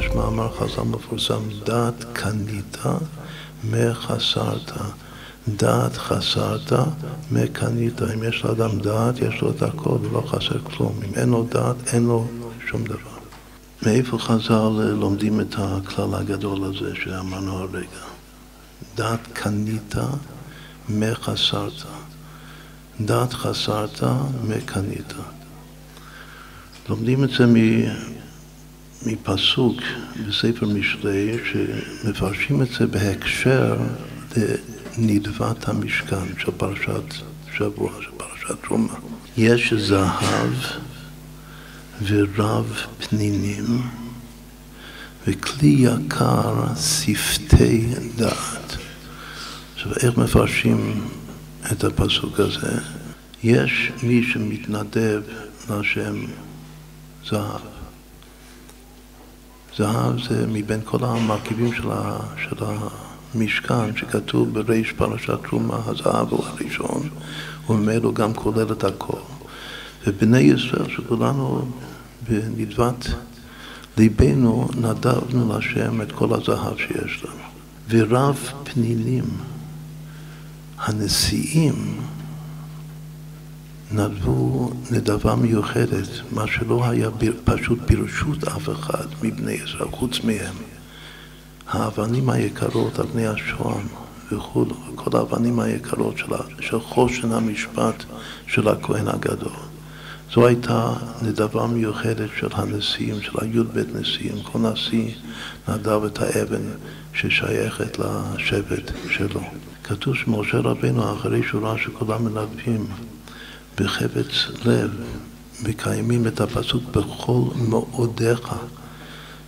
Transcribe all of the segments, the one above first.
יש מאמר חז"ל מפורסם, דעת קנית מחסרת. דעת חסרת מקנית. אם יש לאדם דעת, יש לו את הכל, ולא חסר כלום. אם אין לו דעת, אין לו שום דבר. מאיפה חז"ל לומדים את הכלל הגדול הזה שאמרנו הרגע? דעת קנית מחסרת. דעת חסרת מקנית. לומדים את זה מפסוק בספר משלי, שמפרשים את זה בהקשר לנדבת המשכן של פרשת שבוע, של פרשת תרומה. יש זהב ורב פנינים וכלי יקר שפתי דעת. עכשיו, איך מפרשים את הפסוק הזה? יש מי שמתנדב לשם זהב. זהב זה מבין כל המרכיבים של המשכן, שכתוב בריש פרשת תרומה, הזהב הוא הראשון, וממנו גם כולל את הכל. ובני ישראל שכולנו בנדבת ליבנו נדבנו לשם את כל הזהב שיש לנו. ורב פנינים, הנשיאים נדבו נדבה מיוחדת, מה שלא היה פשוט ברשות אף אחד מבני ישראל, חוץ מהם. האבנים היקרות, אבני השוהם וכו', כל האבנים היקרות של חושן המשפט של הכהן הגדול. זו הייתה נדבה מיוחדת של הנשיאים, של היוד בית נשיאים. כל נשיא נדב את האבן ששייכת לשבט שלו. כתוב שמשה רבינו, אחרי שורה שכולם מנדבים, בחפץ לב, מקיימים את הפסוק בכל מאודיך,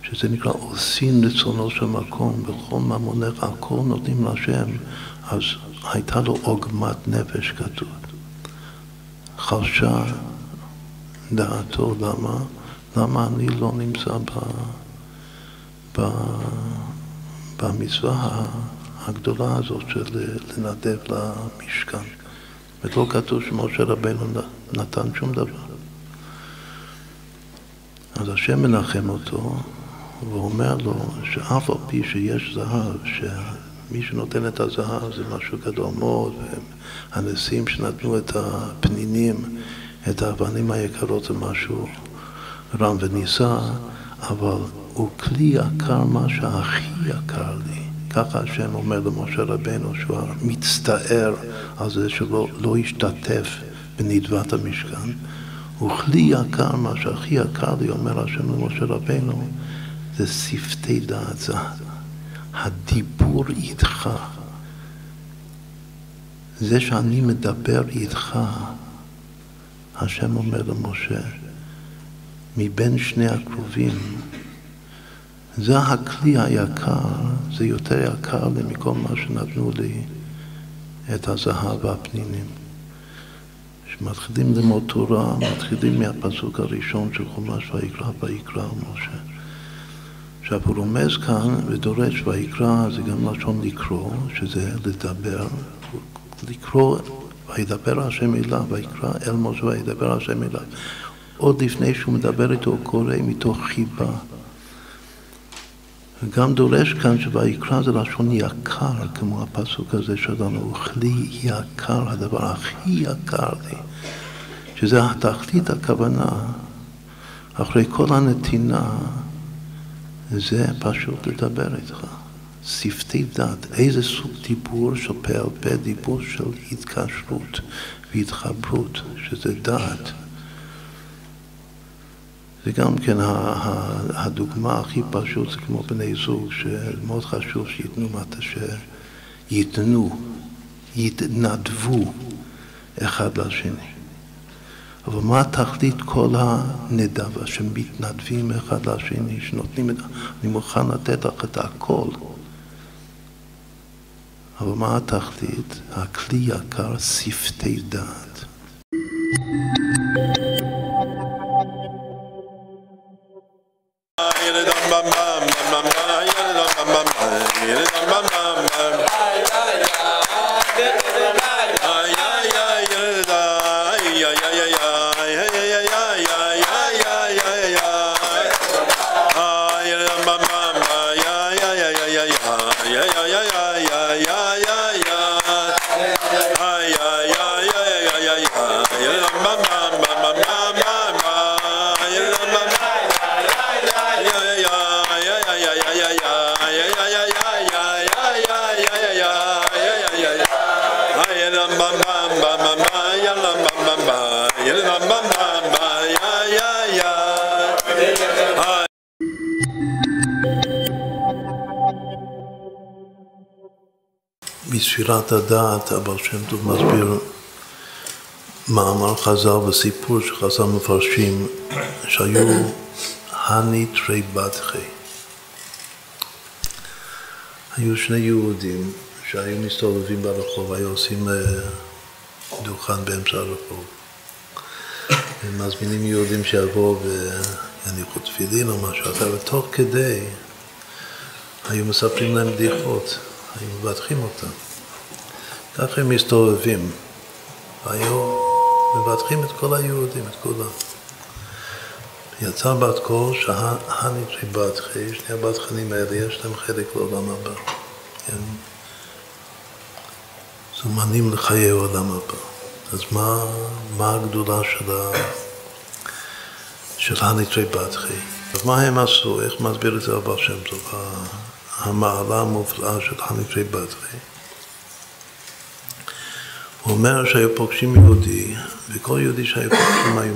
שזה נקרא עושים רצונו של מקום, בכל ממונך, הכל נותנים לשם, אז הייתה לו עוגמת נפש כתוב. חלשה דעתו, למה אני לא נמצא במצווה הגדולה הזאת של לנדב למשכן. ולא כתוב שמשה רבינו נתן שום דבר. אז השם מנחם אותו, ואומר לו שאף על פי שיש זהב, שמי שנותן את הזהב זה משהו גדול מאוד, והנשיאים שנתנו את הפנינים, את האבנים היקרות זה משהו רם ונישא, אבל הוא כלי יקר, מה שהכי יקר לי. ככה השם אומר למשה רבינו שהוא מצטער על זה שלא השתתף בנדבת המשכן. הוא כלי יקר, מה שהכי יקר לי, אומר השם למשה רבינו, זה שפתי דעת, זה הדיבור איתך. זה שאני מדבר איתך, השם אומר למשה, מבין שני הקרובים, זה הכלי היקר, זה יותר יקר לי מכל מה שנתנו לי את הזהב והפנינים. כשמתחילים ללמוד תורה, מתחילים מהפסוק הראשון של חומש ויקרא משה. עכשיו הוא רומז כאן ודורש ויקרא, זה גם לשון לקרוא, שזה לדבר. לקרוא, וידבר השם אליו, ויקרא אל משה וידבר השם אליו. עוד לפני שהוא מדבר איתו, הוא קורא מתוך חיבה. וגם דורש כאן שויקרא זה לשון יקר, כמו הפסוק הזה שלנו, הוא כלי יקר, הדבר הכי יקר לי, שזה התכלית הכוונה, אחרי כל הנתינה, זה פשוט לדבר איתך. שפתי דת, איזה סוג דיבור של פה על פה, דיבור של התקשרות והתחברות, שזה דת. זה גם כן הדוגמה הכי פשוט, זה כמו בני זוג, שמאוד חשוב שיתנו יתנדבו אחד לשני. אבל מה תכלית כל הנדבה שמתנדבים אחד לשני, שנותנים את אני מוכן לתת לך את הכל. אבל מה התכלית? הכלי יקר, שפתי דעת. Mama בספירת הדעת, אבל שם טוב מסביר מאמר חז"ל וסיפור שחז"ל מפרשים שהיו הניטרי בדחי. היו שני יהודים שהיו מסתובבים ברחוב, היו עושים דוכן באמצע הרחוב. הם מזמינים יהודים שיבואו ויניחו תפילין או משהו, ותוך כדי היו מספרים להם בדיחות, היו מבטחים אותם. ככה הם מסתובבים, והיו מבטחים את כל היהודים, את כולם. יצא בת קול שהניטרי בדחי, שני הבטחנים האלה, יש להם חלק לעולם הבא. הם זומנים לחיי העולם הבא. אז מה הגדולה של הניטרי בדחי? אז מה הם עשו? איך מסביר את זה הבעל שם טוב? המעלה המופלאה של הניטרי בדחי. הוא אומר שהיו פוגשים יהודי, וכל יהודי שהיו פוגשים היו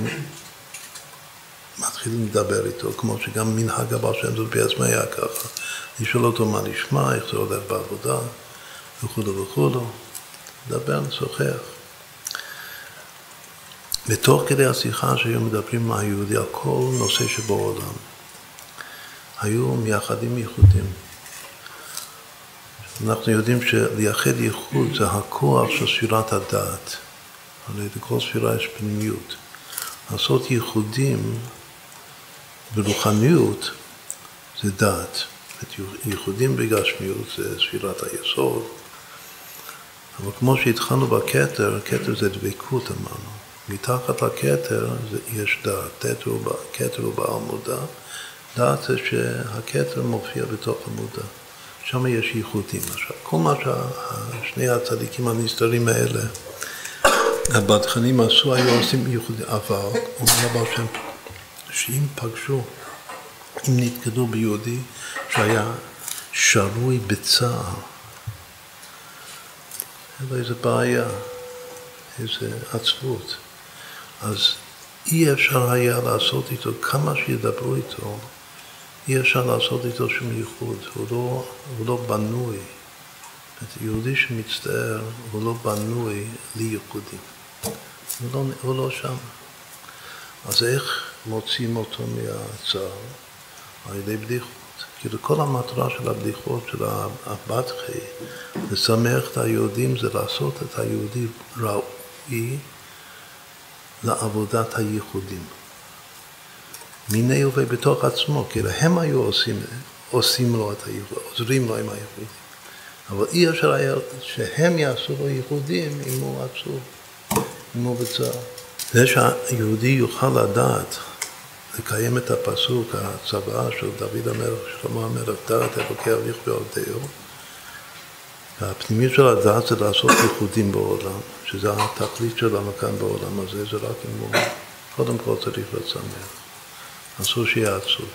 מתחילים לדבר איתו, כמו שגם מנהג הבעל שם טוב בעצמו היה ככה. לשאול אותו מה נשמע, איך זה הולך בעבודה, וכו'. לדבר, לשוחח. ותוך כדי השיחה שהיו מדברים עם היהודי על כל נושא שבעולם, היו מייחדים ייחודים. אנחנו יודעים שלייחד ייחוד זה הכוח של ספירת הדעת. הרי לכל ספירה יש פנימיות. לעשות ייחודים ברוחניות זה דעת. ייחודים בגשמיות זה ספירת היסוד. אבל כמו שהתחלנו בכתר, כתר זה דבקות אמרנו. מתחת לכתר יש דעת. כתר הוא בעל מודע. דעת זה שהכתר מופיע בתוך המודע. שם יש ייחודים. עכשיו, כל מה ששני הצדיקים הנסתרים האלה, הבטחנים עשו, היו עושים ייחודים. אבל, אומר הבעל שם טוב, שאם פגשו, אם נתקדו ביהודי שהיה שרוי בצער, אלא איזו בעיה, איזו עצבות, אז אי אפשר היה לעשות איתו, כמה שידברו איתו, אי אפשר לעשות איתו שום ייחוד, הוא לא בנוי. יהודי שמצטער, הוא לא בנוי לייחודים. הוא לא שם. אז איך מוצאים אותו מהצער? על ידי בדיחות. כאילו כל המטרה של הבדיחות של הבדחי, לשמח את היהודים, זה לעשות את היהודי ראוי לעבודת הייחודים. מיני ובתוך עצמו, כאילו הם היו עושים לו את הייחודים, עוזרים לו עם הייחודים. אבל אי אפשר היה שהם יעשו לו ייחודים אם הוא עצוב, אם הוא בצער. זה שהיהודי יוכל לדעת, לקיים את הפסוק, הצוואה של דוד המלך, שלמה המלך, דעת אלוקי אביך ועובדהו. והפנימיות של הדעת זה לעשות ייחודים בעולם, שזה התכלית שלנו כאן בעולם הזה, זה רק אם הוא קודם כל צריך לצמח. אסור שיהיה עצוב.